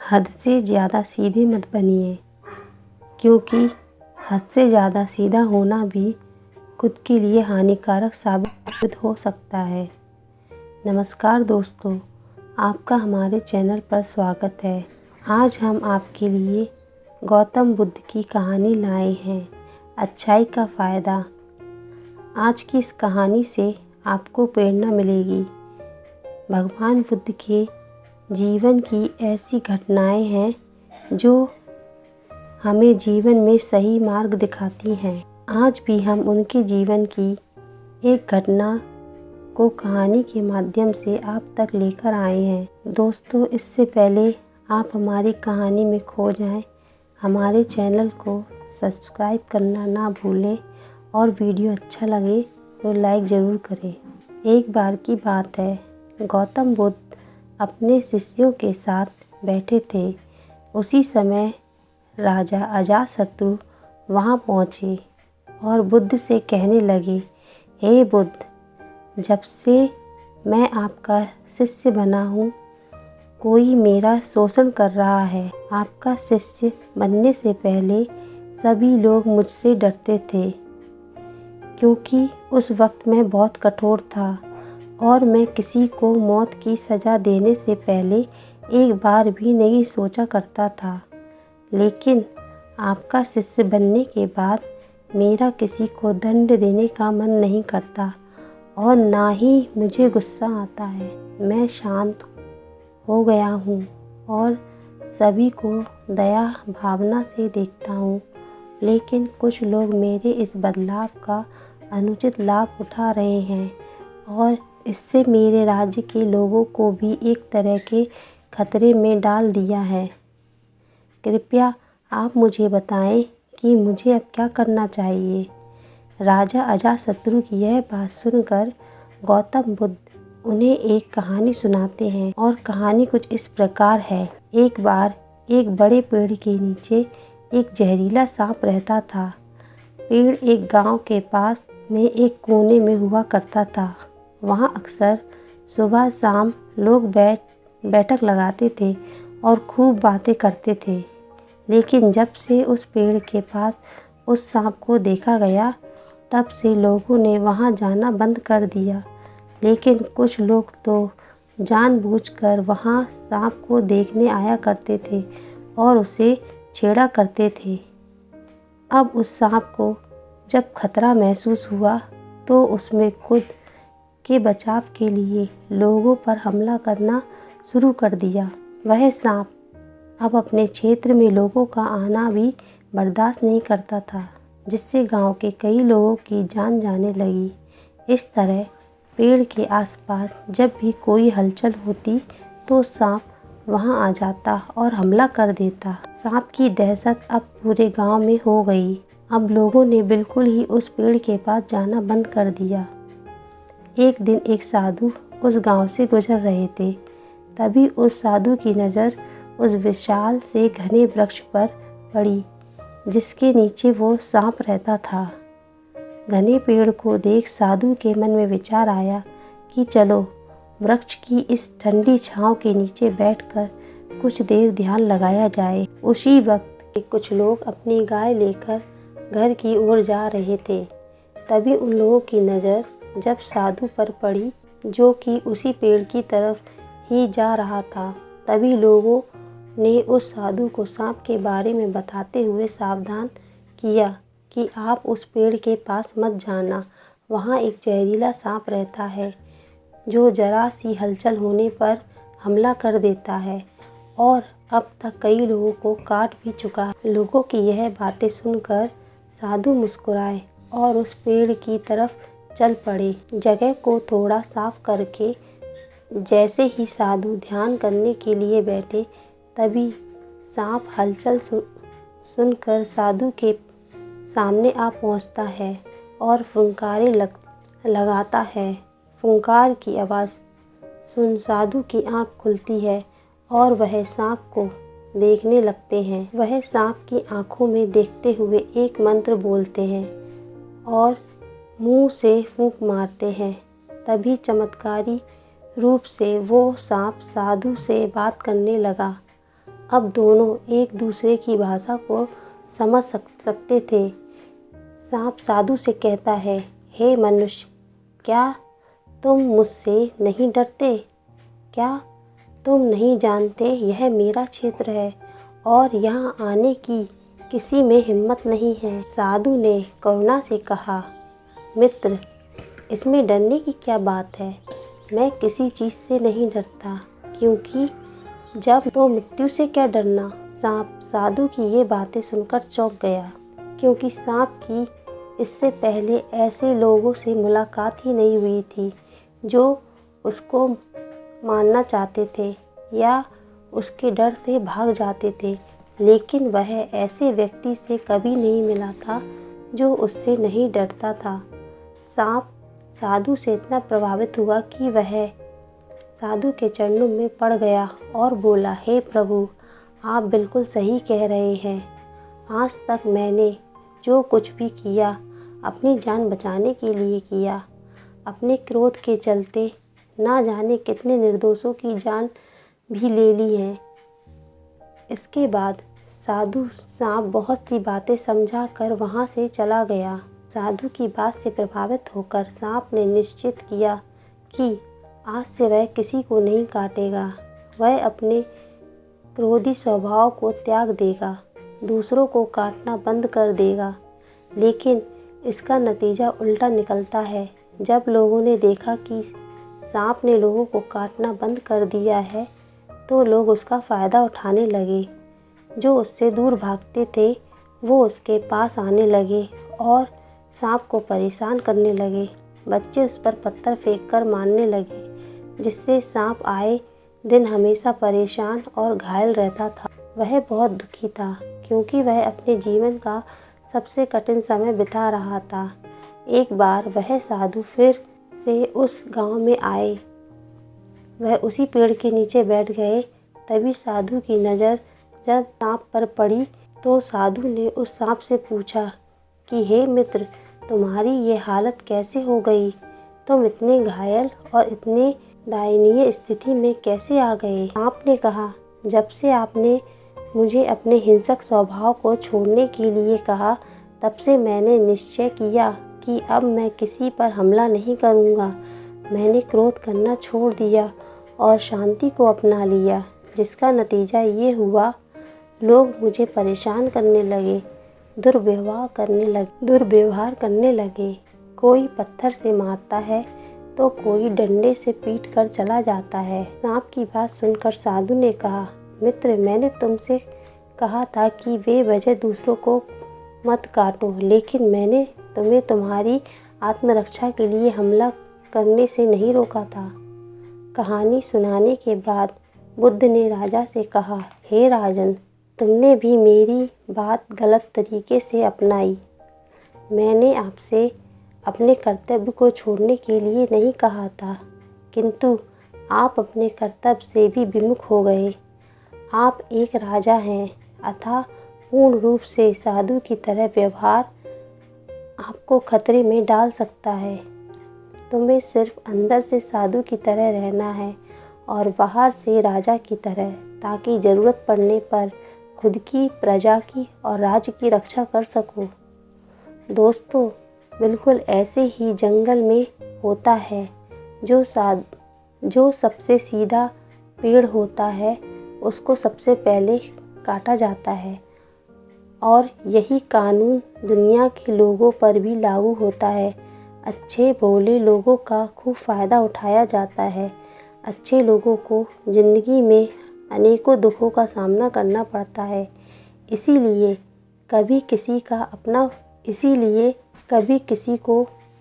हद से ज़्यादा सीधे मत बनिए, क्योंकि हद से ज़्यादा सीधा होना भी खुद के लिए हानिकारक साबित हो सकता है। नमस्कार दोस्तों, आपका हमारे चैनल पर स्वागत है। आज हम आपके लिए गौतम बुद्ध की कहानी लाए हैं, अच्छाई का फ़ायदा। आज की इस कहानी से आपको प्रेरणा मिलेगी। भगवान बुद्ध के जीवन की ऐसी घटनाएं हैं जो हमें जीवन में सही मार्ग दिखाती हैं। आज भी हम उनके जीवन की एक घटना को कहानी के माध्यम से आप तक लेकर आए हैं। दोस्तों, इससे पहले आप हमारी कहानी में खो जाएं, हमारे चैनल को सब्सक्राइब करना ना भूलें और वीडियो अच्छा लगे तो लाइक ज़रूर करें। एक बार की बात है, गौतम बुद्ध अपने शिष्यों के साथ बैठे थे। उसी समय राजा अजातशत्रु वहाँ पहुँचे और बुद्ध से कहने लगे, हे बुद्ध, जब से मैं आपका शिष्य बना हूँ, कोई मेरा शोषण कर रहा है। आपका शिष्य बनने से पहले सभी लोग मुझसे डरते थे, क्योंकि उस वक्त मैं बहुत कठोर था और मैं किसी को मौत की सज़ा देने से पहले एक बार भी नहीं सोचा करता था। लेकिन आपका शिष्य बनने के बाद मेरा किसी को दंड देने का मन नहीं करता और ना ही मुझे गुस्सा आता है। मैं शांत हो गया हूँ और सभी को दया भावना से देखता हूँ। लेकिन कुछ लोग मेरे इस बदलाव का अनुचित लाभ उठा रहे हैं और इससे मेरे राज्य के लोगों को भी एक तरह के खतरे में डाल दिया है। कृपया आप मुझे बताएं कि मुझे अब क्या करना चाहिए। राजा अजातशत्रु की यह बात सुनकर गौतम बुद्ध उन्हें एक कहानी सुनाते हैं और कहानी कुछ इस प्रकार है। एक बार एक बड़े पेड़ के नीचे एक जहरीला सांप रहता था। पेड़ एक गांव के पास में एक कोने में हुआ करता था। वहाँ अक्सर सुबह शाम लोग बैठक लगाते थे और खूब बातें करते थे। लेकिन जब से उस पेड़ के पास उस सांप को देखा गया, तब से लोगों ने वहाँ जाना बंद कर दिया। लेकिन कुछ लोग तो जानबूझकर वहाँ सांप को देखने आया करते थे और उसे छेड़ा करते थे। अब उस सांप को जब खतरा महसूस हुआ तो उसमें खुद के बचाव के लिए लोगों पर हमला करना शुरू कर दिया। वह सांप अब अपने क्षेत्र में लोगों का आना भी बर्दाश्त नहीं करता था, जिससे गांव के कई लोगों की जान जाने लगी। इस तरह पेड़ के आसपास जब भी कोई हलचल होती तो सांप वहां आ जाता और हमला कर देता। सांप की दहशत अब पूरे गांव में हो गई। अब लोगों ने बिल्कुल ही उस पेड़ के पास जाना बंद कर दिया। एक दिन एक साधु उस गांव से गुजर रहे थे। तभी उस साधु की नज़र उस विशाल से घने वृक्ष पर पड़ी, जिसके नीचे वो सांप रहता था। घने पेड़ को देख साधु के मन में विचार आया कि चलो वृक्ष की इस ठंडी छांव के नीचे बैठकर कुछ देर ध्यान लगाया जाए। उसी वक्त कुछ लोग अपनी गाय लेकर घर की ओर जा रहे थे। तभी उन लोगों की नज़र जब साधु पर पड़ी, जो कि उसी पेड़ की तरफ ही जा रहा था, तभी लोगों ने उस साधु को सांप के बारे में बताते हुए सावधान किया कि आप उस पेड़ के पास मत जाना। वहाँ एक जहरीला सांप रहता है जो जरा सी हलचल होने पर हमला कर देता है और अब तक कई लोगों को काट भी चुका है। लोगों की यह बातें सुनकर साधु मुस्कुराए और उस पेड़ की तरफ चल पड़े। जगह को थोड़ा साफ करके जैसे ही साधु ध्यान करने के लिए बैठे, तभी सांप हलचल सुनकर साधु के सामने आ पहुंचता है और फुंकारे लगाता है। फुंकार की आवाज़ सुन साधु की आंख खुलती है और वह सांप को देखने लगते हैं। वह सांप की आंखों में देखते हुए एक मंत्र बोलते हैं और मुंह से फूंक मारते हैं। तभी चमत्कारी रूप से वो सांप साधु से बात करने लगा। अब दोनों एक दूसरे की भाषा को समझ सकते थे। सांप साधु से कहता है, हे मनुष्य, क्या तुम मुझसे नहीं डरते? क्या तुम नहीं जानते यह मेरा क्षेत्र है और यहाँ आने की किसी में हिम्मत नहीं है? साधु ने करुणा से कहा, मित्र, इसमें डरने की क्या बात है? मैं किसी चीज़ से नहीं डरता, क्योंकि जब तो मृत्यु से क्या डरना। सांप साधु की ये बातें सुनकर चौंक गया, क्योंकि सांप की इससे पहले ऐसे लोगों से मुलाकात ही नहीं हुई थी जो उसको मारना चाहते थे या उसके डर से भाग जाते थे। लेकिन वह ऐसे व्यक्ति से कभी नहीं मिला था जो उससे नहीं डरता था। सांप साधु से इतना प्रभावित हुआ कि वह साधु के चरणों में पड़ गया और बोला, हे प्रभु, आप बिल्कुल सही कह रहे हैं। आज तक मैंने जो कुछ भी किया अपनी जान बचाने के लिए किया। अपने क्रोध के चलते ना जाने कितने निर्दोषों की जान भी ले ली है। इसके बाद साधु सांप बहुत सी बातें समझा कर वहाँ से चला गया। साधु की बात से प्रभावित होकर सांप ने निश्चित किया कि आज से वह किसी को नहीं काटेगा। वह अपने क्रोधी स्वभाव को त्याग देगा, दूसरों को काटना बंद कर देगा। लेकिन इसका नतीजा उल्टा निकलता है। जब लोगों ने देखा कि सांप ने लोगों को काटना बंद कर दिया है, तो लोग उसका फ़ायदा उठाने लगे। जो उससे दूर भागते थे वो उसके पास आने लगे और सांप को परेशान करने लगे। बच्चे उस पर पत्थर फेंककर मारने लगे, जिससे सांप आए दिन हमेशा परेशान और घायल रहता था। वह बहुत दुखी था, क्योंकि वह अपने जीवन का सबसे कठिन समय बिता रहा था। एक बार वह साधु फिर से उस गांव में आए। वह उसी पेड़ के नीचे बैठ गए। तभी साधु की नज़र जब सांप पर पड़ी तो साधु ने उस सांप से पूछा कि हे मित्र, तुम्हारी ये हालत कैसे हो गई? तुम इतने घायल और इतने दयनीय स्थिति में कैसे आ गए? सांप ने कहा, जब से आपने मुझे अपने हिंसक स्वभाव को छोड़ने के लिए कहा, तब से मैंने निश्चय किया कि अब मैं किसी पर हमला नहीं करूँगा। मैंने क्रोध करना छोड़ दिया और शांति को अपना लिया, जिसका नतीजा ये हुआ, लोग मुझे परेशान करने लगे, दुर्व्यवहार करने लगे। कोई पत्थर से मारता है तो कोई डंडे से पीट कर चला जाता है। सांप की बात सुनकर साधु ने कहा, मित्र, मैंने तुमसे कहा था कि बेवजह दूसरों को मत काटो, लेकिन मैंने तुम्हें तुम्हारी आत्मरक्षा के लिए हमला करने से नहीं रोका था। कहानी सुनाने के बाद बुद्ध ने राजा से कहा, हे राजन, तुमने भी मेरी बात गलत तरीके से अपनाई। मैंने आपसे अपने कर्तव्य को छोड़ने के लिए नहीं कहा था, किंतु आप अपने कर्तव्य से भी विमुख हो गए। आप एक राजा हैं, अतः पूर्ण रूप से साधु की तरह व्यवहार आपको खतरे में डाल सकता है। तुम्हें सिर्फ अंदर से साधु की तरह रहना है और बाहर से राजा की तरह, ताकि ज़रूरत पड़ने पर खुद की, प्रजा की और राज्य की रक्षा कर सको। दोस्तों, बिल्कुल ऐसे ही जंगल में होता है। जो सबसे सीधा पेड़ होता है उसको सबसे पहले काटा जाता है, और यही कानून दुनिया के लोगों पर भी लागू होता है। अच्छे भोले लोगों का खूब फ़ायदा उठाया जाता है। अच्छे लोगों को ज़िंदगी में अनेकों दुखों का सामना करना पड़ता है। इसीलिए कभी किसी को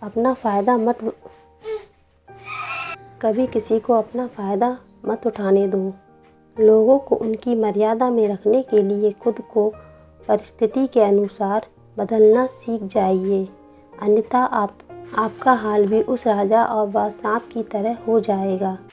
अपना फ़ायदा मत उठाने दो। लोगों को उनकी मर्यादा में रखने के लिए खुद को परिस्थिति के अनुसार बदलना सीख जाइए, अन्यथा आपका हाल भी उस राजा और सांप की तरह हो जाएगा।